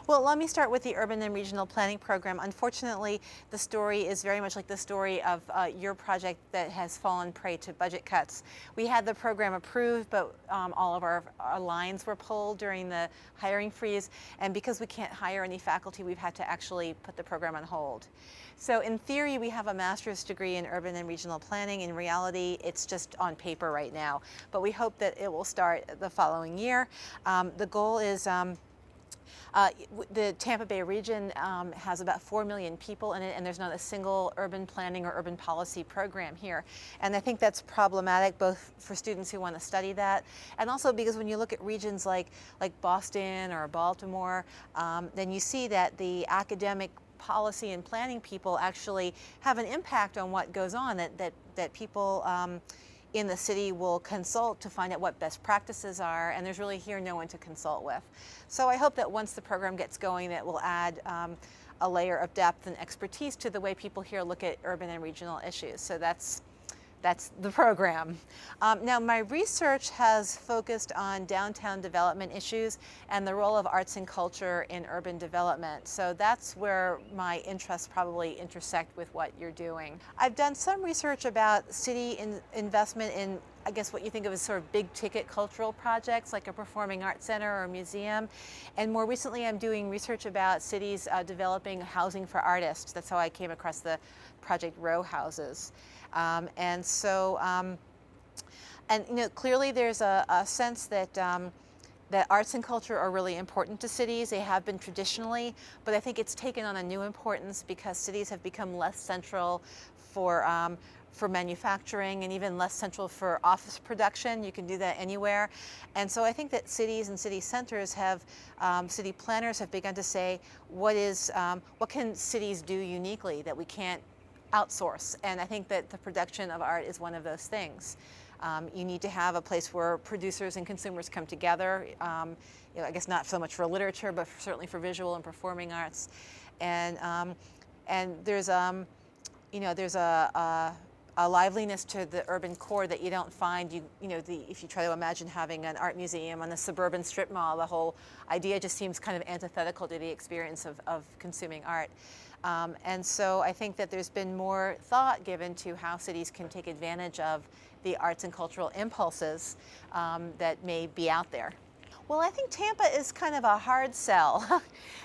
Well, let me start with the Urban and Regional Planning Program. Unfortunately, the story is very much like the story of your project that has fallen prey to budget cuts. We had the program approved, but all of our lines were pulled during the hiring freeze, and because we can't hire any faculty, we've had to actually put the program on hold. So in theory, we have a master's degree in urban and regional planning. In reality, it's just on paper right now, but we hope that it will start the following year. The goal is the Tampa Bay region has about 4 million people in it, and there's not a single urban planning or urban policy program here. And I think that's problematic both for students who want to study that, and also because when you look at regions like Boston or Baltimore, then you see that the academic policy and planning people actually have an impact on what goes on, that people in the city will consult to find out what best practices are, and there's really here no one to consult with. So I hope that once the program gets going, that will add a layer of depth and expertise to the way people here look at urban and regional issues. So that's the program. Now, my research has focused on downtown development issues and the role of arts and culture in urban development. So that's where my interests probably intersect with what you're doing. I've done some research about city investment in, I guess, what you think of as sort of big ticket cultural projects like a performing arts center or a museum. And more recently, I'm doing research about cities developing housing for artists. That's how I came across the Project Row houses. And you know, clearly there's a sense that that arts and culture are really important to cities. They have been traditionally, but I think it's taken on a new importance because cities have become less central for manufacturing and even less central for office production. You can do that anywhere. And so I think that cities and city centers have, city planners have begun to say, what can cities do uniquely that we can't outsource? And I think that the production of art is one of those things. You need to have a place where producers and consumers come together. You know, I guess not so much for literature, but certainly for visual and performing arts. And there's you know, there's a liveliness to the urban core that you don't find. If you try to imagine having an art museum on the suburban strip mall, the whole idea just seems kind of antithetical to the experience of consuming art. And so I think that there's been more thought given to how cities can take advantage of the arts and cultural impulses that may be out there. Well, I think Tampa is kind of a hard sell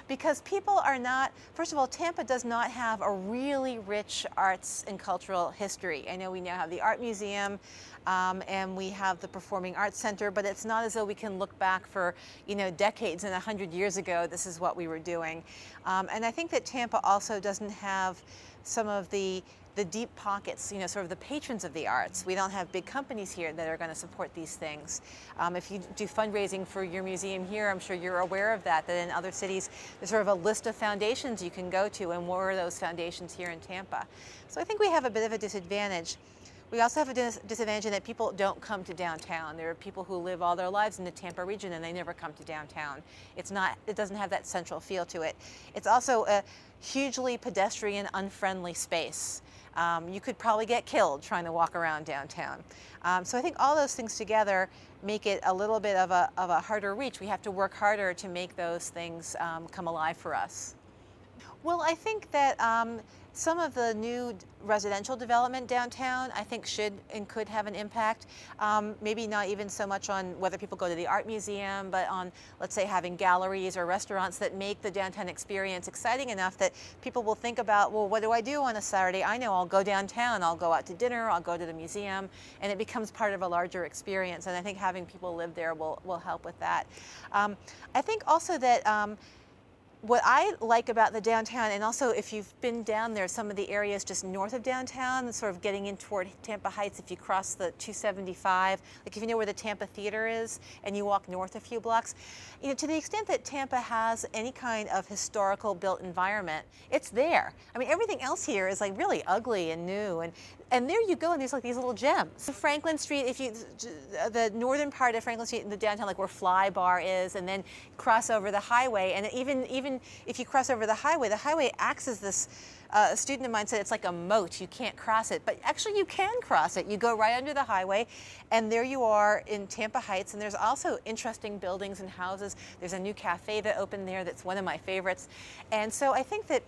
because people are not, first of all, Tampa does not have a really rich arts and cultural history. I know we now have the Art Museum and we have the Performing Arts Center, but it's not as though we can look back for, you know, decades and 100 years ago, this is what we were doing. And I think that Tampa also doesn't have some of the deep pockets, you know, sort of the patrons of the arts. We don't have big companies here that are going to support these things. If you do fundraising for your museum here, I'm sure you're aware of that in other cities, there's sort of a list of foundations you can go to, and what are those foundations here in Tampa? So I think we have a bit of a disadvantage. We also have a disadvantage in that people don't come to downtown. There are people who live all their lives in the Tampa region and they never come to downtown. It doesn't have that central feel to it. It's also a hugely pedestrian, unfriendly space. You could probably get killed trying to walk around downtown. So I think all those things together make it a little bit of a harder reach. We have to work harder to make those things come alive for us. Well, I think that some of the new residential development downtown, I think should and could have an impact. Maybe not even so much on whether people go to the art museum, but on, let's say, having galleries or restaurants that make the downtown experience exciting enough that people will think about, well, what do I do on a Saturday? I know I'll go downtown, I'll go out to dinner, I'll go to the museum, and it becomes part of a larger experience. And I think having people live there will help with that. I think also that what I like about the downtown, and also if you've been down there, some of the areas just north of downtown, sort of getting in toward Tampa Heights, if you cross the 275, like if you know where the Tampa Theater is and you walk north a few blocks, you know, to the extent that Tampa has any kind of historical built environment, it's there. I mean, everything else here is like really ugly and new, and there you go, and there's like these little gems. Franklin Street, the northern part of Franklin Street in the downtown, like where Fly Bar is, and then cross over the highway, and even if you cross over the highway acts as this a student of mine said it's like a moat, you can't cross it, but actually you can cross it. You go right under the highway, and there you are in Tampa Heights, and there's also interesting buildings and houses. There's a new cafe that opened there that's one of my favorites. And so I think that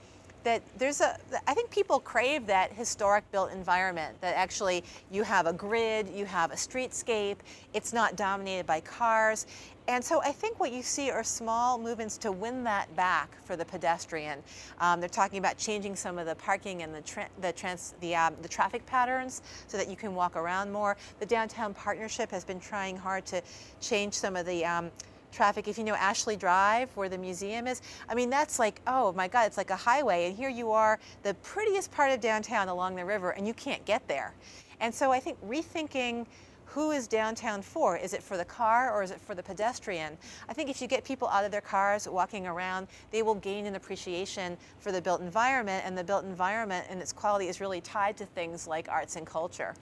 I think people crave that historic built environment, that actually you have a grid, you have a streetscape, it's not dominated by cars. And so I think what you see are small movements to win that back for the pedestrian. They're talking about changing some of the parking and the traffic patterns so that you can walk around more. The Downtown Partnership has been trying hard to change some of the traffic. If you know Ashley Drive, where the museum is, I mean, that's like, oh my God, it's like a highway, and here you are, the prettiest part of downtown along the river, and you can't get there. And so I think rethinking who is downtown for? Is it for the car or is it for the pedestrian? I think if you get people out of their cars walking around, they will gain an appreciation for the built environment, and the built environment and its quality is really tied to things like arts and culture.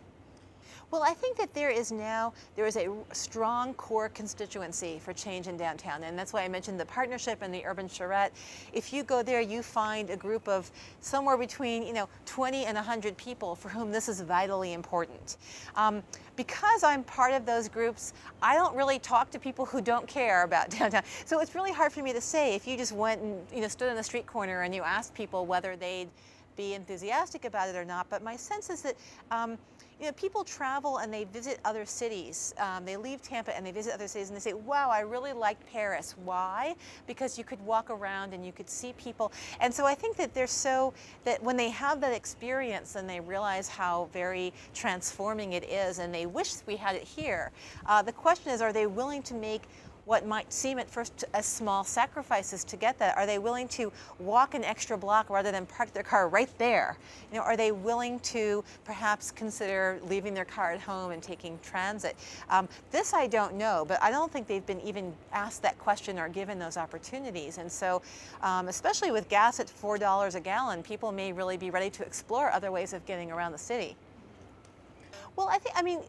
Well, I think that there is a strong core constituency for change in downtown, and that's why I mentioned the partnership and the Urban Charette. If you go there, you find a group of somewhere between 20 and 100 people for whom this is vitally important. Because I'm part of those groups, I don't really talk to people who don't care about downtown. So it's really hard for me to say if you just went and stood on the street corner and you asked people whether they'd be enthusiastic about it or not. But my sense is that people travel and they visit other cities. They leave Tampa and they visit other cities and they say, wow, I really liked Paris. Why? Because you could walk around and you could see people. And so I think that that when they have that experience and they realize how very transforming it is and they wish we had it here, the question is, are they willing to make what might seem at first as small sacrifices to get that? Are they willing to walk an extra block rather than park their car right there? Are they willing to perhaps consider leaving their car at home and taking transit? This I don't know, but I don't think they've been even asked that question or given those opportunities. And so, especially with gas at $4 a gallon, people may really be ready to explore other ways of getting around the city. Well, I mean,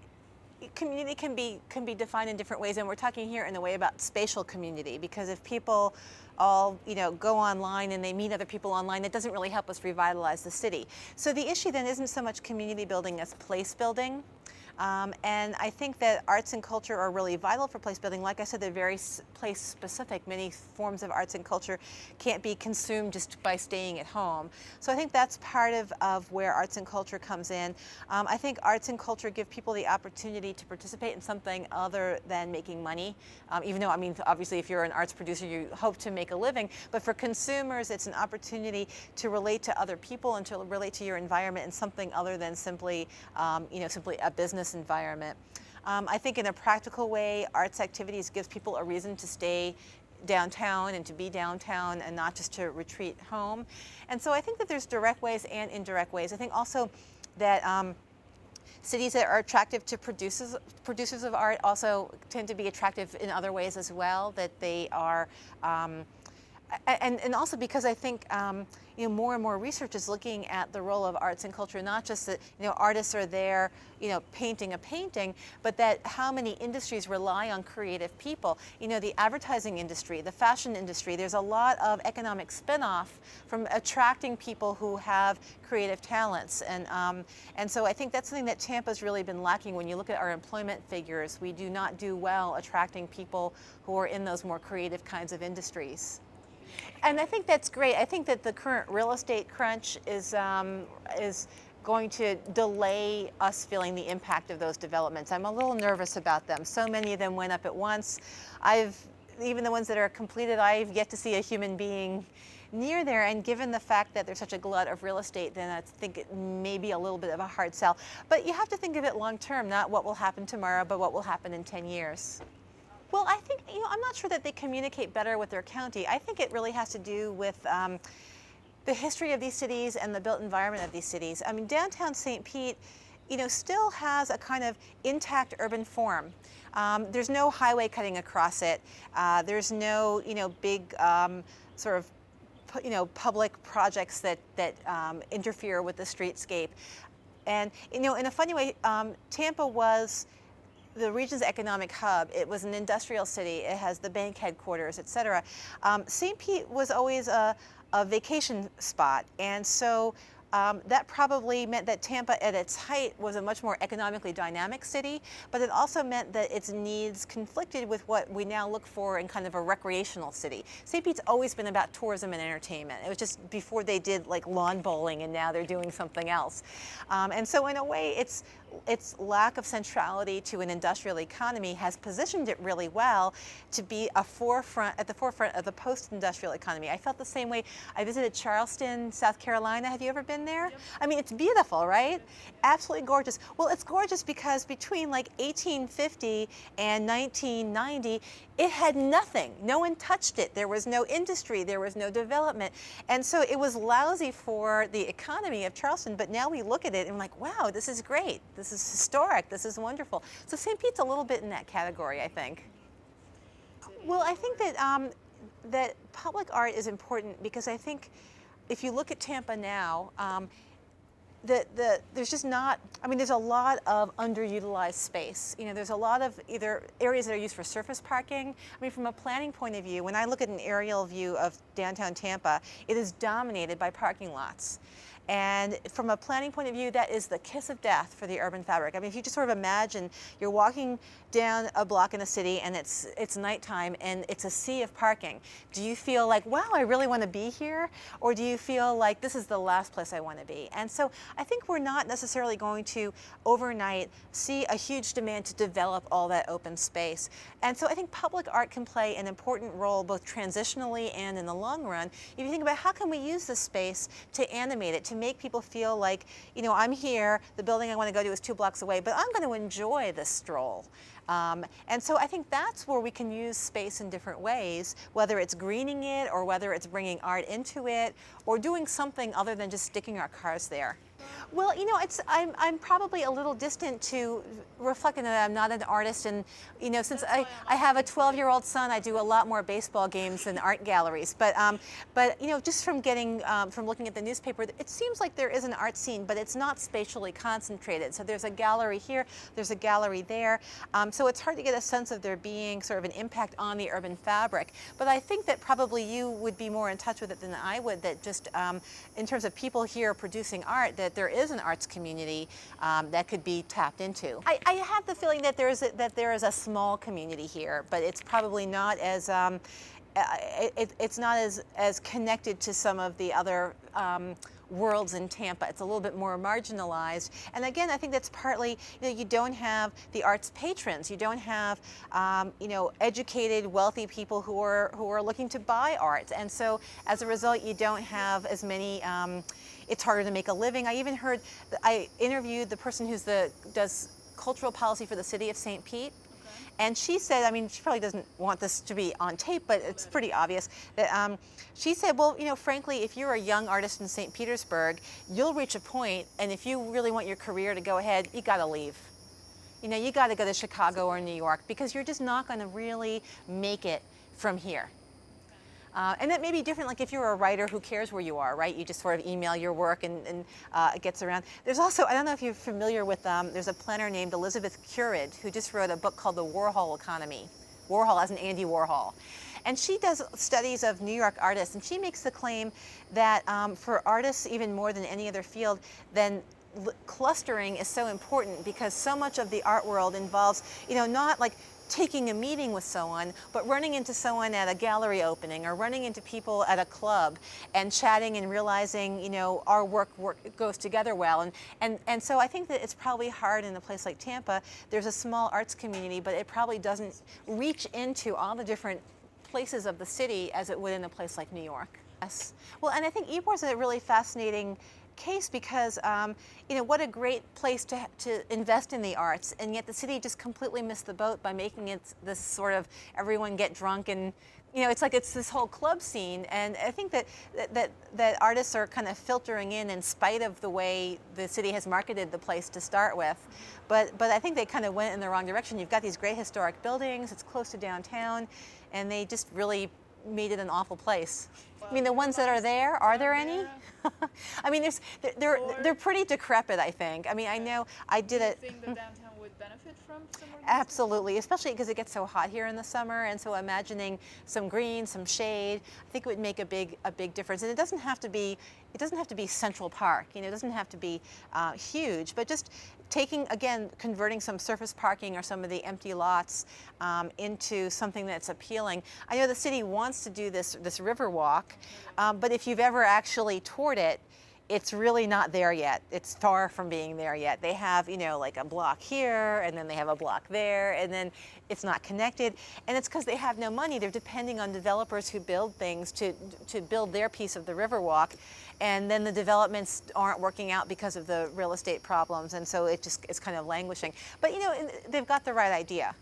community can be defined in different ways, and we're talking here in a way about spatial community, because if people all go online and they meet other people online, that doesn't really help us revitalize the city. So the issue then isn't so much community building as place building. And I think that arts and culture are really vital for place building. Like I said, they're very place specific. Many forms of arts and culture can't be consumed just by staying at home. So I think that's part of where arts and culture comes in. I think arts and culture give people the opportunity to participate in something other than making money. Even though, I mean, obviously if you're an arts producer, you hope to make a living. But for consumers, it's an opportunity to relate to other people and to relate to your environment in something other than simply, simply a business environment. I think in a practical way, arts activities gives people a reason to stay downtown and to be downtown and not just to retreat home. And so I think that there's direct ways and indirect ways. I think also that cities that are attractive to producers of art also tend to be attractive in other ways as well, that they are and also because I think more and more research is looking at the role of arts and culture, not just that artists are there painting a painting, but that how many industries rely on creative people. The advertising industry, the fashion industry, there's a lot of economic spin-off from attracting people who have creative talents. And so I think that's something that Tampa's really been lacking. When you look at our employment figures, we do not do well attracting people who are in those more creative kinds of industries. And I think that's great. I think that the current real estate crunch is going to delay us feeling the impact of those developments. I'm a little nervous about them. So many of them went up at once. Even the ones that are completed, I've yet to see a human being near there, and given the fact that there's such a glut of real estate, then I think it may be a little bit of a hard sell. But you have to think of it long term, not what will happen tomorrow, but what will happen in 10 years. Well, I think, I'm not sure that they communicate better with their county. I think it really has to do with the history of these cities and the built environment of these cities. I mean, downtown St. Pete, still has a kind of intact urban form. There's no highway cutting across it. There's no, big sort of, public projects that interfere with the streetscape. And, in a funny way, Tampa was the region's economic hub. It was an industrial city. It has the bank headquarters, et cetera. St. Pete was always a a vacation spot. And so that probably meant that Tampa at its height was a much more economically dynamic city, but it also meant that its needs conflicted with what we now look for in kind of a recreational city. St. Pete's always been about tourism and entertainment. It was just before they did like lawn bowling, and now they're doing something else. And so in a way, its lack of centrality to an industrial economy has positioned it really well to be at the forefront of the post-industrial economy. I felt the same way. I visited Charleston, South Carolina. Have you ever been there? Yep. I mean, it's beautiful, right? Absolutely gorgeous. Well, it's gorgeous because between like 1850 and 1990, it had nothing. No one touched it. There was no industry. There was no development. And so it was lousy for the economy of Charleston, but now we look at it and we're like, wow, this is great. This is historic. This is wonderful. So St. Pete's a little bit in that category, I think. Well, I think that, that public art is important because I think if you look at Tampa now, there's just not, I mean, there's a lot of underutilized space. You know, there's a lot of either areas that are used for surface parking. I mean, from a planning point of view, when I look at an aerial view of downtown Tampa, it is dominated by parking lots. And from a planning point of view, that is the kiss of death for the urban fabric. I mean, if you just sort of imagine you're walking down a block in a city and it's nighttime and it's a sea of parking. Do you feel like, wow, I really want to be here? Or do you feel like this is the last place I want to be? And so I think we're not necessarily going to overnight see a huge demand to develop all that open space. And so I think public art can play an important role both transitionally and in the long run. If you think about how can we use this space to animate it, to make people feel like, you know, I'm here, the building I want to go to is 2 blocks away, but I'm going to enjoy this stroll. And so I think that's where we can use space in different ways, whether it's greening it or whether it's bringing art into it or doing something other than just sticking our cars there. Well, you know, I'm probably a little distant to reflecting that I'm not an artist, and you know, since I have a 12-year-old son, I do a lot more baseball games than art galleries. But you know, just from looking at the newspaper, it seems like there is an art scene, but it's not spatially concentrated. So there's a gallery here, there's a gallery there. So it's hard to get a sense of there being sort of an impact on the urban fabric. But I think that probably you would be more in touch with it than I would. That just in terms of people here producing art, that there is an arts community that could be tapped into. I have the feeling that there is a small community here, but it's probably not as it's not as connected to some of the other worlds in Tampa. It's a little bit more marginalized. And again, I think that's partly, you know, you don't have the arts patrons. You don't have, you know, educated, wealthy people who are looking to buy art. And so as a result, you don't have as many, it's harder to make a living. I interviewed the person who does cultural policy for the city of St. Pete. And she said, I mean, she probably doesn't want this to be on tape, but it's pretty obvious that she said, well, you know, frankly, if you're a young artist in St. Petersburg, you'll reach a point, and if you really want your career to go ahead, you got to leave. You know, you got to go to Chicago or New York because you're just not going to really make it from here. And that may be different, like if you're a writer, who cares where you are, right? You just sort of email your work and it gets around. There's also, I don't know if you're familiar with, there's a planner named Elizabeth Curid who just wrote a book called The Warhol Economy. Warhol as in Andy Warhol. And she does studies of New York artists, and she makes the claim that for artists, even more than any other field, then clustering is so important because so much of the art world involves, you know, not like taking a meeting with someone, but running into someone at a gallery opening or running into people at a club and chatting and realizing, you know, our work goes together well. And so I think that it's probably hard in a place like Tampa. There's a small arts community, but it probably doesn't reach into all the different places of the city as it would in a place like New York. Yes. Well, and I think Ybor's a really fascinating case because, you know, what a great place to invest in the arts, and yet the city just completely missed the boat by making it this sort of everyone get drunk and, you know, it's like it's this whole club scene. And I think that artists are kind of filtering in spite of the way the city has marketed the place to start with. But I think they kind of went in the wrong direction. You've got these great historic buildings, it's close to downtown, and they just really made it an awful place. Well, I mean, the ones that are there any? I mean, they're pretty decrepit, I think. I mean, I know I did it. Do you think the downtown would benefit from some of these? Absolutely, especially because it gets so hot here in the summer, and so imagining some green, some shade, I think it would make a big difference. And it doesn't have to be Central Park. You know, it doesn't have to be huge, but just converting some surface parking or some of the empty lots into something that's appealing. I know the city wants to do this river walk, but if you've ever actually toured it, it's really not there yet. It's far from being there yet. They have, you know, like a block here, and then they have a block there, and then it's not connected. And it's because they have no money. They're depending on developers who build things to build their piece of the Riverwalk. And then the developments aren't working out because of the real estate problems, and so it's kind of languishing. But, you know, they've got the right idea.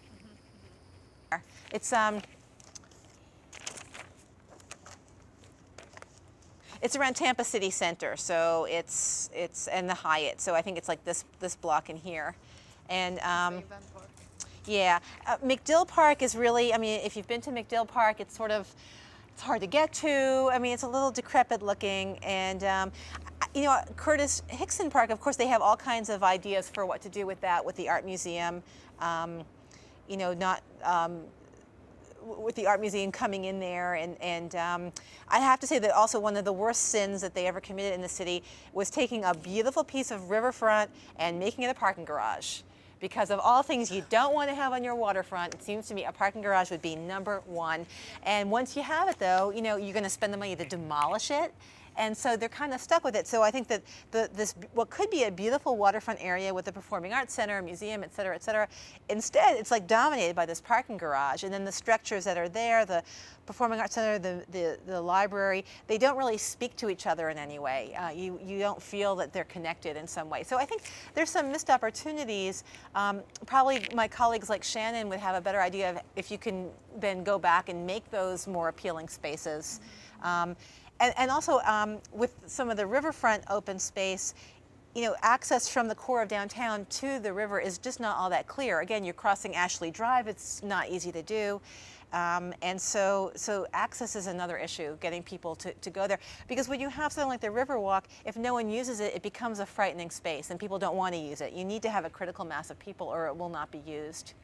It's around Tampa City Center, so it's and the Hyatt. So I think it's like this block in here, and yeah, McDill Park is really. I mean, if you've been to McDill Park, it's hard to get to. I mean, it's a little decrepit looking, and you know, Curtis Hickson Park. Of course, they have all kinds of ideas for what to do with that, with the art museum. You know, not. With the art museum coming in there, and I have to say that also one of the worst sins that they ever committed in the city was taking a beautiful piece of riverfront and making it a parking garage. Because of all things you don't want to have on your waterfront, it seems to me a parking garage would be #1. And once you have it, though, you know, you're going to spend the money to demolish it. And so they're kind of stuck with it. So I think that this what could be a beautiful waterfront area with a performing arts center, museum, et cetera, instead it's like dominated by this parking garage. And then the structures that are there, the performing arts center, the library, they don't really speak to each other in any way. You don't feel that they're connected in some way. So I think there's some missed opportunities. Probably my colleagues like Shannon would have a better idea of if you can then go back and make those more appealing spaces. And also with some of the riverfront open space, you know, access from the core of downtown to the river is just not all that clear. Again, you're crossing Ashley Drive, it's not easy to do. And so access is another issue, getting people to go there. Because when you have something like the Riverwalk, if no one uses it, it becomes a frightening space and people don't want to use it. You need to have a critical mass of people or it will not be used.